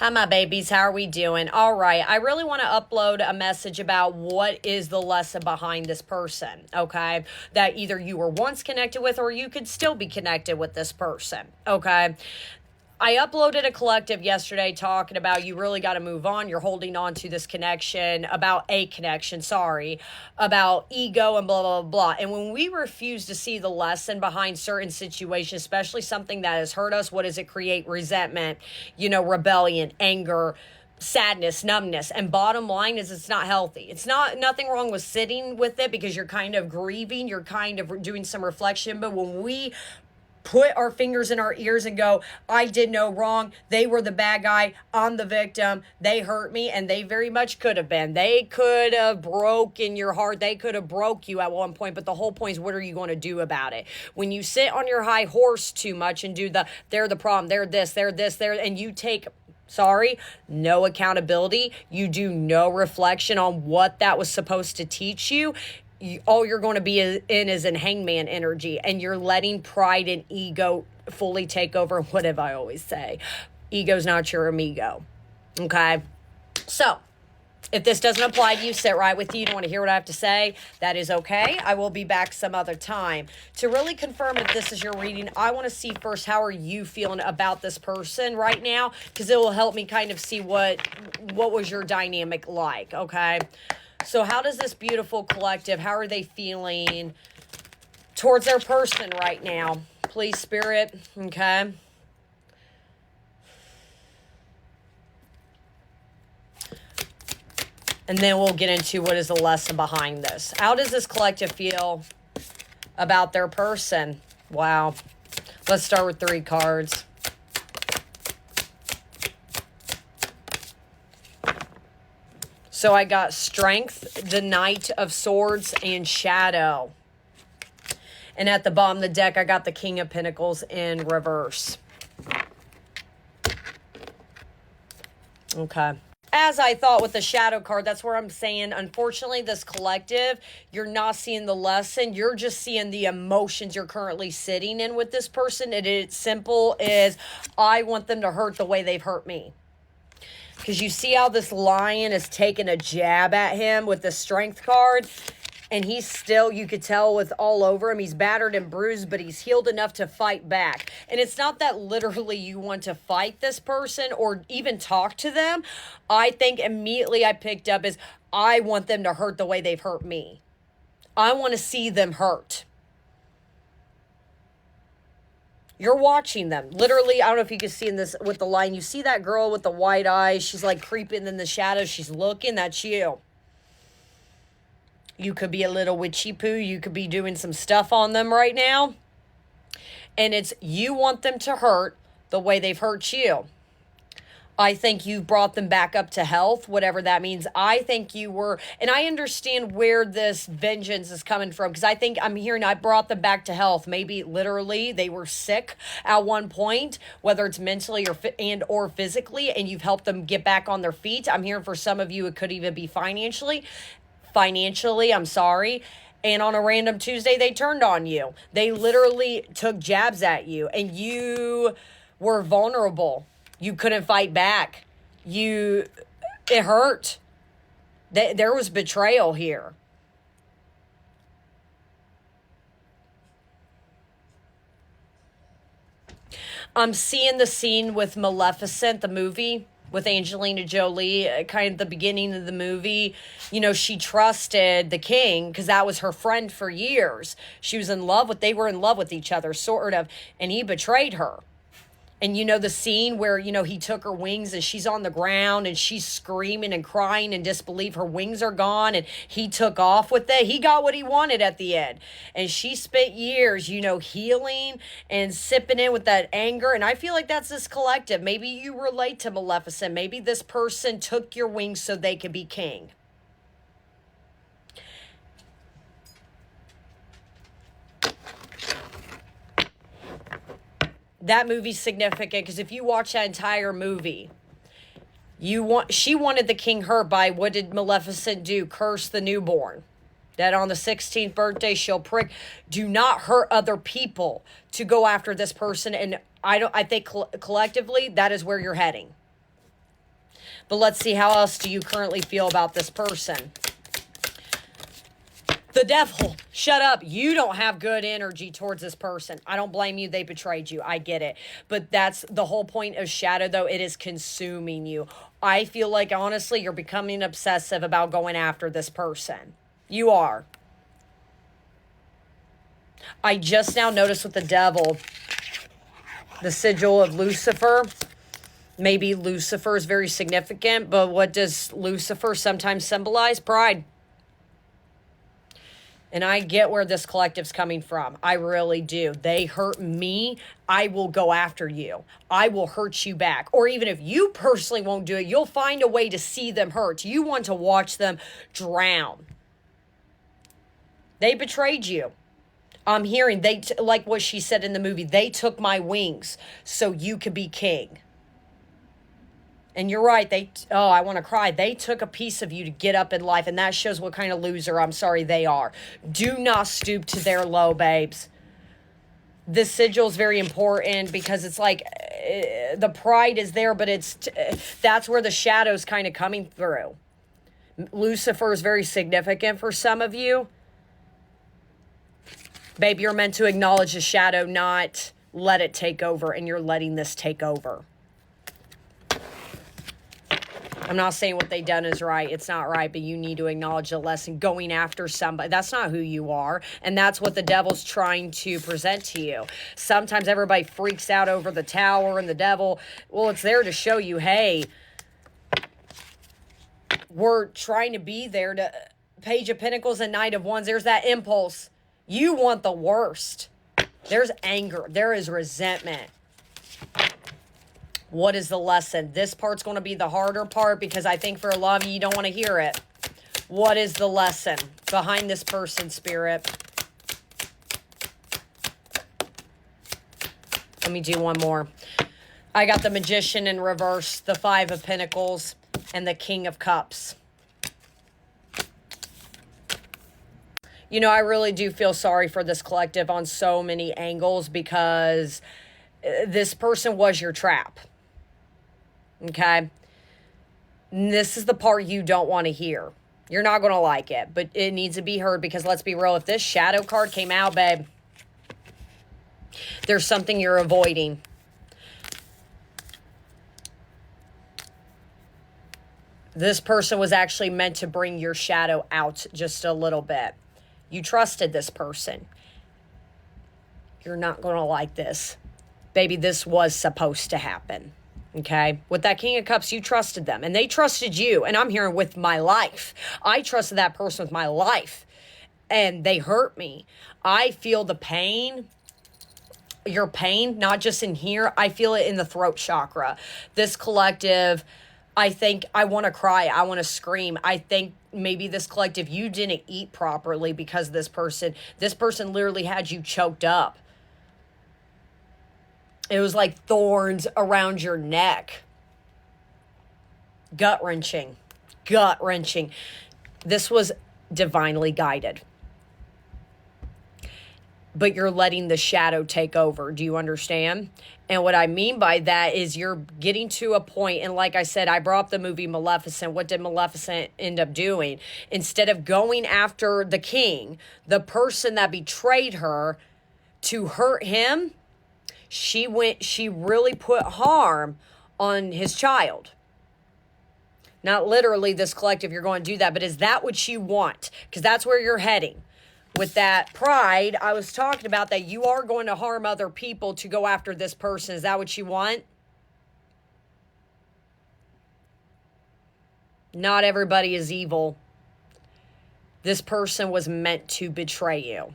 Hi, my babies. How are we doing? All right. I really want to upload a message about what is the lesson behind this person, okay? That either you were once connected with or you could still be connected with this person, okay? I uploaded a collective yesterday talking about you really got to move on. You're holding on to this connection, about ego and blah, blah, blah. And when we refuse to see the lesson behind certain situations, especially something that has hurt us, what does it create? Resentment, rebellion, anger, sadness, numbness. And bottom line is it's not healthy. It's nothing wrong with sitting with it because you're kind of grieving, you're kind of doing some reflection. But when we put our fingers in our ears and go, I did no wrong, they were the bad guy, I'm the victim, they hurt me, and they very much could have been. They could have broken your heart, they could have broke you at one point, but the whole point is, what are you going to do about it? When you sit on your high horse too much and do they're the problem, they're this, and you take no accountability, you do no reflection on what that was supposed to teach you, all you're going to be in hangman energy, and you're letting pride and ego fully take over. What have I always say? Ego's not your amigo. Okay? So, if this doesn't apply to you, sit right with you. You don't want to hear what I have to say. That is okay. I will be back some other time. To really confirm if this is your reading, I want to see first, how are you feeling about this person right now? Because it will help me kind of see what was your dynamic like, okay? So how does this beautiful collective, how are they feeling towards their person right now? Please, Spirit, okay? And then we'll get into what is the lesson behind this. How does this collective feel about their person? Wow. Let's start with 3 cards. So I got Strength, the Knight of Swords, and Shadow. And at the bottom of the deck, I got the King of Pentacles in reverse. Okay. As I thought with the Shadow card, that's where I'm saying, unfortunately, this collective, you're not seeing the lesson. You're just seeing the emotions you're currently sitting in with this person. It's simple as, I want them to hurt the way they've hurt me. Because you see how this lion is taking a jab at him with the Strength card. And he's still, you could tell with all over him, he's battered and bruised, but he's healed enough to fight back. And it's not that literally you want to fight this person or even talk to them. I think immediately I picked up is, I want them to hurt the way they've hurt me. I want to see them hurt. You're watching them. Literally, I don't know if you can see in this with the line. You see that girl with the white eyes. She's like creeping in the shadows. She's looking. That's you. You could be a little witchy poo. You could be doing some stuff on them right now. And it's, you want them to hurt the way they've hurt you. I think you brought them back up to health, whatever that means. I think you were, and I understand where this vengeance is coming from, because I think I'm hearing I brought them back to health. Maybe literally they were sick at one point, whether it's mentally or physically, and you've helped them get back on their feet. I'm hearing for some of you it could even be financially, I'm sorry. And on a random Tuesday, they turned on you. They literally took jabs at you, and you were vulnerable. You couldn't fight back. It hurt. There was betrayal here. I'm seeing the scene with Maleficent, the movie, with Angelina Jolie, kind of the beginning of the movie. She trusted the king because that was her friend for years. They were in love with each other, sort of, and he betrayed her. And the scene where, he took her wings and she's on the ground and she's screaming and crying in disbelief. Her wings are gone and he took off with it. He got what he wanted at the end. And she spent years, healing and sipping in with that anger. And I feel like that's this collective. Maybe you relate to Maleficent. Maybe this person took your wings so they could be king. That movie's significant because if you watch that entire movie, she wanted the king hurt by, what did Maleficent do? Curse the newborn. That on the 16th birthday she'll prick. Do not hurt other people to go after this person. And I think collectively that is where you're heading. But let's see, how else do you currently feel about this person? The devil, shut up. You don't have good energy towards this person. I don't blame you. They betrayed you. I get it. But that's the whole point of shadow, though. It is consuming you. I feel like, honestly, you're becoming obsessive about going after this person. You are. I just now noticed with the devil, the sigil of Lucifer. Maybe Lucifer is very significant, but what does Lucifer sometimes symbolize? Pride. And I get where this collective's coming from. I really do. They hurt me. I will go after you. I will hurt you back. Or even if you personally won't do it, you'll find a way to see them hurt. You want to watch them drown. They betrayed you. I'm hearing, like what she said in the movie, they took my wings so you could be king. And you're right, I want to cry. They took a piece of you to get up in life, and that shows what kind of loser, I'm sorry, they are. Do not stoop to their low, babes. This sigil is very important because it's like the pride is there, but that's where the shadow's kind of coming through. Lucifer is very significant for some of you. Babe, you're meant to acknowledge the shadow, not let it take over, and you're letting this take over. I'm not saying what they done is right. It's not right, but you need to acknowledge the lesson. Going after somebody, that's not who you are. And that's what the devil's trying to present to you. Sometimes everybody freaks out over the tower and the devil. Well, it's there to show you, hey, we're trying to be there to Page of Pentacles and Knight of Wands. There's that impulse. You want the worst. There's anger. There is resentment. What is the lesson? This part's going to be the harder part because I think for a lot of you, you don't want to hear it. What is the lesson behind this person, Spirit? Let me do one more. I got the Magician in reverse, the Five of Pentacles, and the King of Cups. You know, I really do feel sorry for this collective on so many angles because this person was your trap. Okay? And this is the part you don't want to hear. You're not going to like it, but it needs to be heard because let's be real. If this shadow card came out, babe, there's something you're avoiding. This person was actually meant to bring your shadow out just a little bit. You trusted this person. You're not going to like this. Baby, this was supposed to happen. Okay? With that King of Cups, you trusted them. And they trusted you. And I'm hearing with my life. I trusted that person with my life. And they hurt me. I feel the pain. Your pain, not just in here. I feel it in the throat chakra. This collective, I think I want to cry. I want to scream. I think maybe this collective, you didn't eat properly because of this person. This person literally had you choked up. It was like thorns around your neck. Gut-wrenching. Gut-wrenching. This was divinely guided. But you're letting the shadow take over. Do you understand? And what I mean by that is you're getting to a point, and like I said, I brought up the movie Maleficent. What did Maleficent end up doing? Instead of going after the king, the person that betrayed her, to hurt him, she really put harm on his child. Not literally, this collective, you're going to do that, but is that what you want? Because that's where you're heading. With that pride, I was talking about that you are going to harm other people to go after this person. Is that what you want? Not everybody is evil. This person was meant to betray you.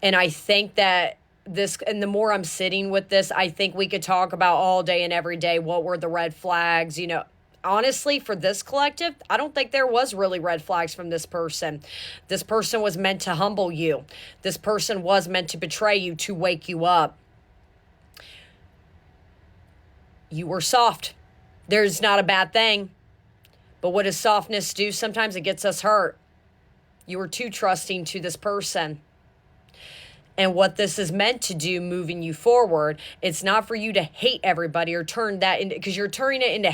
And I think that and the more I'm sitting with this, I think we could talk about all day and every day what were the red flags, you know. Honestly, for this collective, I don't think there was really red flags from this person. This person was meant to humble you. This person was meant to betray you, to wake you up. You were soft. There's not a bad thing. But what does softness do? Sometimes it gets us hurt. You were too trusting to this person. And what this is meant to do moving you forward, it's not for you to hate everybody or turn that into, because you're turning it into